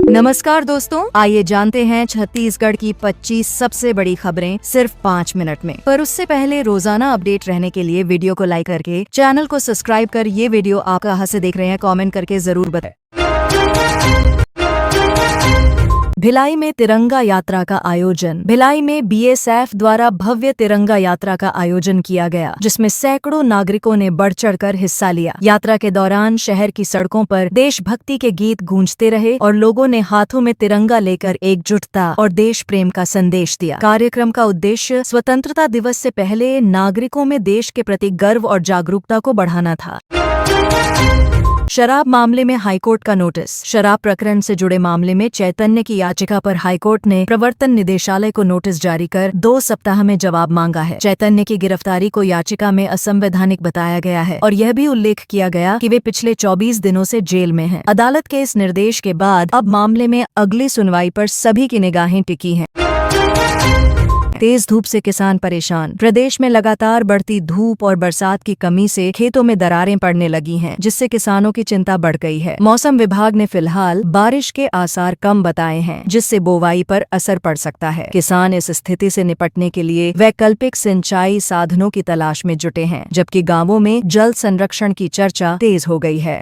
नमस्कार दोस्तों, आइए जानते हैं छत्तीसगढ़ की 25 सबसे बड़ी खबरें सिर्फ 5 मिनट में। पर उससे पहले रोजाना अपडेट रहने के लिए वीडियो को लाइक करके चैनल को सब्सक्राइब कर ये वीडियो आप कहाँ से देख रहे हैं कमेंट करके जरूर बताएं। भिलाई में तिरंगा यात्रा का आयोजन। भिलाई में बीएसएफ द्वारा भव्य तिरंगा यात्रा का आयोजन किया गया, जिसमें सैकड़ों नागरिकों ने बढ़ चढ़कर हिस्सा लिया। यात्रा के दौरान शहर की सड़कों पर देशभक्ति के गीत गूंजते रहे और लोगों ने हाथों में तिरंगा लेकर एकजुटता और देश प्रेम का संदेश दिया। कार्यक्रम का उद्देश्य स्वतंत्रता दिवस से पहले नागरिकों में देश के प्रति गर्व और जागरूकता को बढ़ाना था। शराब मामले में हाईकोर्ट का नोटिस। शराब प्रकरण से जुड़े मामले में चैतन्य की याचिका पर हाईकोर्ट ने प्रवर्तन निदेशालय को नोटिस जारी कर 2 सप्ताह में जवाब मांगा है। चैतन्य की गिरफ्तारी को याचिका में असंवैधानिक बताया गया है और यह भी उल्लेख किया गया कि वे पिछले 24 दिनों से जेल में हैं। अदालत के इस निर्देश के बाद अब मामले में अगली सुनवाई पर सभी की निगाहें टिकी हैं। तेज धूप से किसान परेशान। प्रदेश में लगातार बढ़ती धूप और बरसात की कमी से खेतों में दरारें पड़ने लगी हैं, जिससे किसानों की चिंता बढ़ गई है। मौसम विभाग ने फिलहाल बारिश के आसार कम बताए हैं, जिससे बोवाई पर असर पड़ सकता है। किसान इस स्थिति से निपटने के लिए वैकल्पिक सिंचाई साधनों की तलाश में जुटे हैं, जबकि गांवों में जल संरक्षण की चर्चा तेज हो गई है।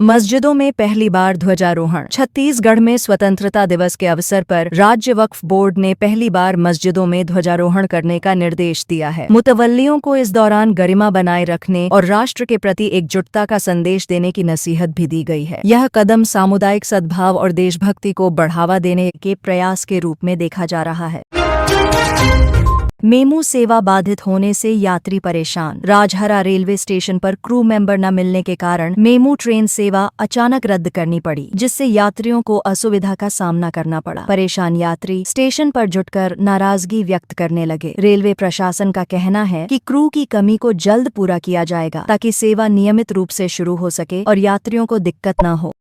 मस्जिदों में पहली बार ध्वजारोहण। छत्तीसगढ़ में स्वतंत्रता दिवस के अवसर पर राज्य वक्फ बोर्ड ने पहली बार मस्जिदों में ध्वजारोहण करने का निर्देश दिया है। मुतवल्लियों को इस दौरान गरिमा बनाए रखने और राष्ट्र के प्रति एकजुटता का संदेश देने की नसीहत भी दी गई है। यह कदम सामुदायिक सद्भाव और देशभक्ति को बढ़ावा देने के प्रयास के रूप में देखा जा रहा है। मेमू सेवा बाधित होने से यात्री परेशान। राजहरा रेलवे स्टेशन पर क्रू मेंबर न मिलने के कारण मेमू ट्रेन सेवा अचानक रद्द करनी पड़ी, जिससे यात्रियों को असुविधा का सामना करना पड़ा। परेशान यात्री स्टेशन पर जुटकर नाराजगी व्यक्त करने लगे। रेलवे प्रशासन का कहना है कि क्रू की कमी को जल्द पूरा किया जाएगा, ताकि सेवा नियमित रूप से शुरू हो सके और यात्रियों को दिक्कत न हो।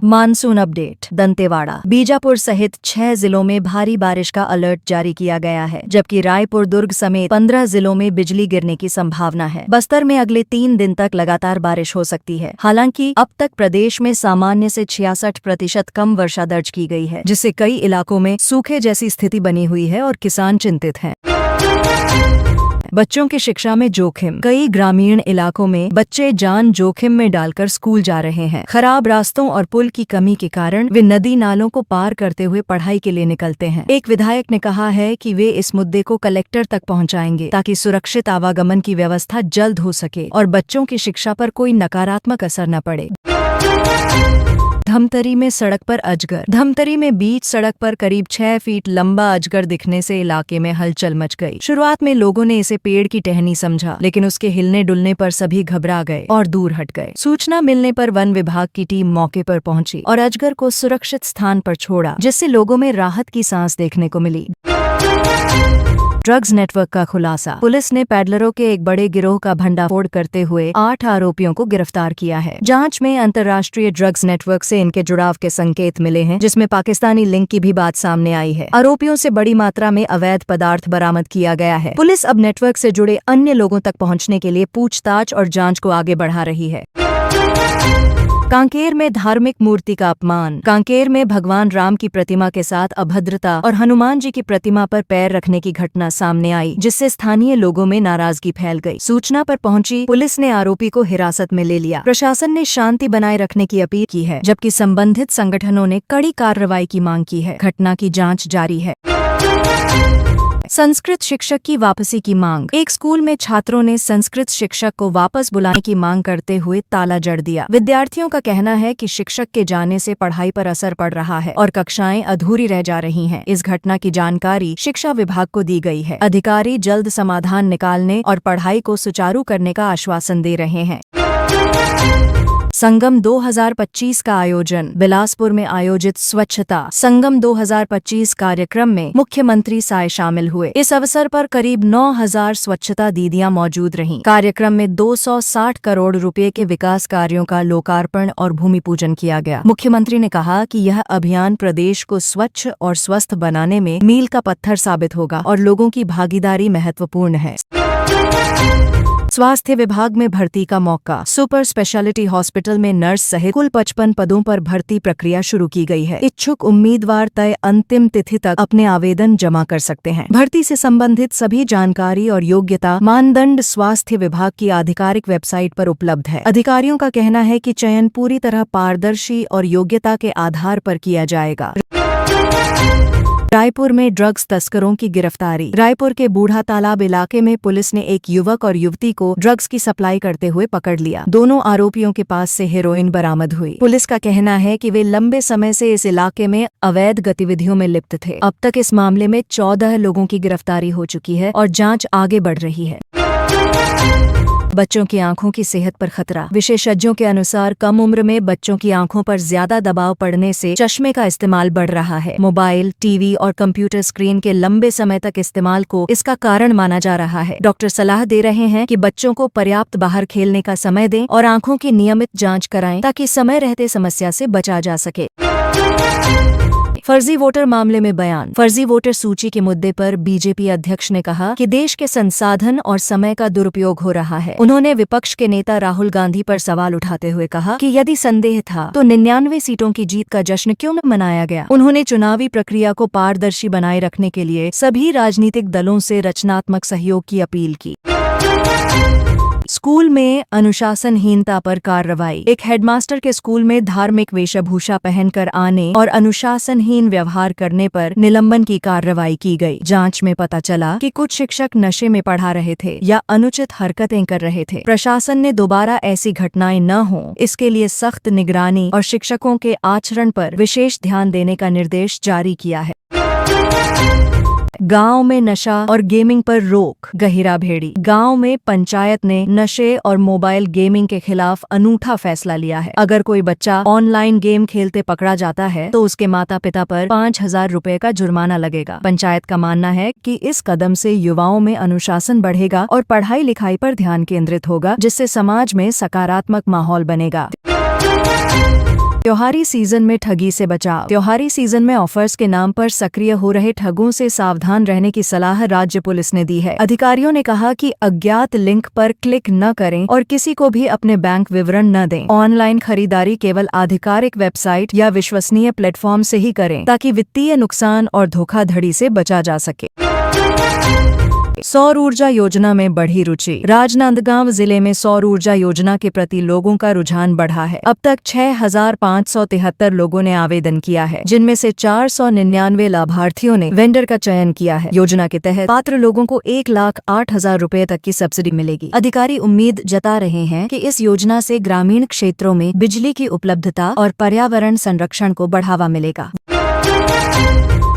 Monsoon update. दंतेवाड़ा, बीजापुर सहित 6 जिलों में भारी बारिश का अलर्ट जारी किया गया है, जबकि रायपुर, दुर्ग समेत 15 जिलों में बिजली गिरने की संभावना है। बस्तर में अगले 3 दिन तक लगातार बारिश हो सकती है। हालांकि अब तक प्रदेश में सामान्य से 66% कम वर्षा दर्ज की गई है, जिससे कई इलाकों में सूखे जैसी स्थिति बनी हुई है और किसान चिंतित हैं। बच्चों की शिक्षा में जोखिम। कई ग्रामीण इलाकों में बच्चे जान जोखिम में डालकर स्कूल जा रहे हैं। खराब रास्तों और पुल की कमी के कारण वे नदी नालों को पार करते हुए पढ़ाई के लिए निकलते हैं। एक विधायक ने कहा है कि वे इस मुद्दे को कलेक्टर तक पहुंचाएंगे, ताकि सुरक्षित आवागमन की व्यवस्था जल्द हो सके और बच्चों की शिक्षा पर कोई नकारात्मक असर न पड़े। धमतरी में सड़क पर अजगर। धमतरी में बीच सड़क पर करीब 6 फीट लंबा अजगर दिखने से इलाके में हलचल मच गई। शुरुआत में लोगों ने इसे पेड़ की टहनी समझा, लेकिन उसके हिलने डुलने पर सभी घबरा गए और दूर हट गए। सूचना मिलने पर वन विभाग की टीम मौके पर पहुंची और अजगर को सुरक्षित स्थान पर छोड़ा, जिससे लोगों में राहत की सांस देखने को मिली। ड्रग्स नेटवर्क का खुलासा। पुलिस ने पैडलरों के एक बड़े गिरोह का भंडाफोड़ करते हुए 8 आरोपियों को गिरफ्तार किया है। जांच में अंतर्राष्ट्रीय ड्रग्स नेटवर्क से इनके जुड़ाव के संकेत मिले हैं, जिसमें पाकिस्तानी लिंक की भी बात सामने आई है। आरोपियों से बड़ी मात्रा में अवैध पदार्थ बरामद किया गया है। पुलिस अब नेटवर्क से जुड़े अन्य लोगों तक पहुंचने के लिए पूछताछ और जांच को आगे बढ़ा रही है। कांकेर में धार्मिक मूर्ति का अपमान। कांकेर में भगवान राम की प्रतिमा के साथ अभद्रता और हनुमान जी की प्रतिमा पर पैर रखने की घटना सामने आई, जिससे स्थानीय लोगों में नाराजगी फैल गई। सूचना पर पहुंची पुलिस ने आरोपी को हिरासत में ले लिया। प्रशासन ने शांति बनाए रखने की अपील की है, जबकि संबंधित संगठनों ने कड़ी कार्रवाई की मांग की है। घटना की जाँच जारी है। संस्कृत शिक्षक की वापसी की मांग। एक स्कूल में छात्रों ने संस्कृत शिक्षक को वापस बुलाने की मांग करते हुए ताला जड़ दिया। विद्यार्थियों का कहना है कि शिक्षक के जाने से पढ़ाई पर असर पड़ रहा है और कक्षाएं अधूरी रह जा रही हैं। इस घटना की जानकारी शिक्षा विभाग को दी गई है। अधिकारी जल्द समाधान निकालने और पढ़ाई को सुचारू करने का आश्वासन दे रहे हैं। संगम 2025 का आयोजन। बिलासपुर में आयोजित स्वच्छता संगम 2025 कार्यक्रम में मुख्यमंत्री साय शामिल हुए। इस अवसर पर करीब 9,000 स्वच्छता दीदियां मौजूद रहीं। कार्यक्रम में 260 करोड़ रुपए के विकास कार्यों का लोकार्पण और भूमि पूजन किया गया। मुख्यमंत्री ने कहा कि यह अभियान प्रदेश को स्वच्छ और स्वस्थ बनाने में मील का पत्थर साबित होगा और लोगों की भागीदारी महत्वपूर्ण है। स्वास्थ्य विभाग में भर्ती का मौका। सुपर स्पेशलिटी हॉस्पिटल में नर्स सहित कुल 55 पदों पर भर्ती प्रक्रिया शुरू की गई है। इच्छुक उम्मीदवार तय अंतिम तिथि तक अपने आवेदन जमा कर सकते हैं। भर्ती से संबंधित सभी जानकारी और योग्यता मानदंड स्वास्थ्य विभाग की आधिकारिक वेबसाइट पर उपलब्ध है। अधिकारियों का कहना है कि चयन पूरी तरह पारदर्शी और योग्यता के आधार पर किया जाएगा। रायपुर में ड्रग्स तस्करों की गिरफ्तारी। रायपुर के बूढ़ा तालाब इलाके में पुलिस ने एक युवक और युवती को ड्रग्स की सप्लाई करते हुए पकड़ लिया। दोनों आरोपियों के पास से हेरोइन बरामद हुई। पुलिस का कहना है कि वे लंबे समय से इस इलाके में अवैध गतिविधियों में लिप्त थे। अब तक इस मामले में 14 लोगों की गिरफ्तारी हो चुकी है और जांच आगे बढ़ रही है। बच्चों की आंखों की सेहत पर खतरा। विशेषज्ञों के अनुसार कम उम्र में बच्चों की आंखों पर ज्यादा दबाव पड़ने से चश्मे का इस्तेमाल बढ़ रहा है। मोबाइल, टीवी और कंप्यूटर स्क्रीन के लंबे समय तक इस्तेमाल को इसका कारण माना जा रहा है। डॉक्टर सलाह दे रहे हैं कि बच्चों को पर्याप्त बाहर खेलने का समय दें और आंखों की नियमित जांच कराएं ताकि समय रहते समस्या से बचा जा सके। फर्जी वोटर मामले में बयान। फर्जी वोटर सूची के मुद्दे पर बीजेपी अध्यक्ष ने कहा कि देश के संसाधन और समय का दुरुपयोग हो रहा है। उन्होंने विपक्ष के नेता राहुल गांधी पर सवाल उठाते हुए कहा कि यदि संदेह था तो 99 सीटों की जीत का जश्न क्यों न मनाया गया। उन्होंने चुनावी प्रक्रिया को पारदर्शी बनाए रखने के लिए सभी राजनीतिक दलों से रचनात्मक सहयोग की अपील की। स्कूल में अनुशासनहीनता पर कार्रवाई। एक हेडमास्टर के स्कूल में धार्मिक वेशभूषा पहनकर आने और अनुशासनहीन व्यवहार करने पर निलंबन की कार्रवाई की गई। जांच में पता चला कि कुछ शिक्षक नशे में पढ़ा रहे थे या अनुचित हरकतें कर रहे थे। प्रशासन ने दोबारा ऐसी घटनाएं न हों इसके लिए सख्त निगरानी और शिक्षकों के आचरण पर विशेष ध्यान देने का निर्देश जारी किया है। गांव में नशा और गेमिंग पर रोक। गहिरा भेड़ी। गांव में पंचायत ने नशे और मोबाइल गेमिंग के खिलाफ अनूठा फैसला लिया है। अगर कोई बच्चा ऑनलाइन गेम खेलते पकड़ा जाता है तो उसके माता पिता पर 5,000 रुपए का जुर्माना लगेगा। पंचायत का मानना है कि इस कदम से युवाओं में अनुशासन बढ़ेगा और पढ़ाई लिखाई पर ध्यान केंद्रित होगा, जिससे समाज में सकारात्मक माहौल बनेगा। त्योहारी सीजन में ठगी से बचाव। त्योहारी सीजन में ऑफर्स के नाम पर सक्रिय हो रहे ठगों से सावधान रहने की सलाह राज्य पुलिस ने दी है। अधिकारियों ने कहा कि अज्ञात लिंक पर क्लिक न करें और किसी को भी अपने बैंक विवरण न दें। ऑनलाइन खरीदारी केवल आधिकारिक वेबसाइट या विश्वसनीय प्लेटफॉर्म से ही करें ताकि वित्तीय नुकसान और धोखाधड़ी से बचा जा सके। सौर ऊर्जा योजना में बढ़ी रुचि। राजनांदगांव जिले में सौर ऊर्जा योजना के प्रति लोगों का रुझान बढ़ा है। अब तक 6,573 लोगों ने आवेदन किया है, जिनमें से 499 लाभार्थियों ने वेंडर का चयन किया है। योजना के तहत पात्र लोगों को 1,08,000 रुपए तक की सब्सिडी मिलेगी। अधिकारी उम्मीद जता रहे हैं कि इस योजना से ग्रामीण क्षेत्रों में बिजली की उपलब्धता और पर्यावरण संरक्षण को बढ़ावा मिलेगा।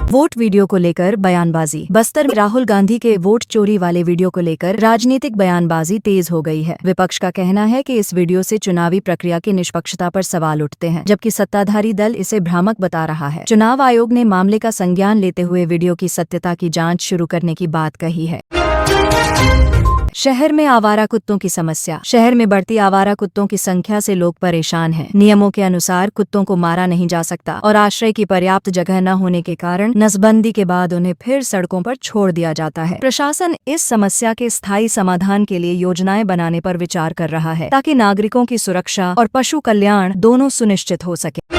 वोट वीडियो को लेकर बयानबाजी। बस्तर में राहुल गांधी के वोट चोरी वाले वीडियो को लेकर राजनीतिक बयानबाजी तेज हो गई है। विपक्ष का कहना है कि इस वीडियो से चुनावी प्रक्रिया की निष्पक्षता पर सवाल उठते हैं, जबकि सत्ताधारी दल इसे भ्रामक बता रहा है। चुनाव आयोग ने मामले का संज्ञान लेते हुए वीडियो की सत्यता की जांच शुरू करने की बात कही है। शहर में आवारा कुत्तों की समस्या। शहर में बढ़ती आवारा कुत्तों की संख्या से लोग परेशान हैं। नियमों के अनुसार कुत्तों को मारा नहीं जा सकता और आश्रय की पर्याप्त जगह न होने के कारण नसबंदी के बाद उन्हें फिर सड़कों पर छोड़ दिया जाता है। प्रशासन इस समस्या के स्थायी समाधान के लिए योजनाएं बनाने पर विचार कर रहा है ताकि नागरिकों की सुरक्षा और पशु कल्याण दोनों सुनिश्चित हो सके।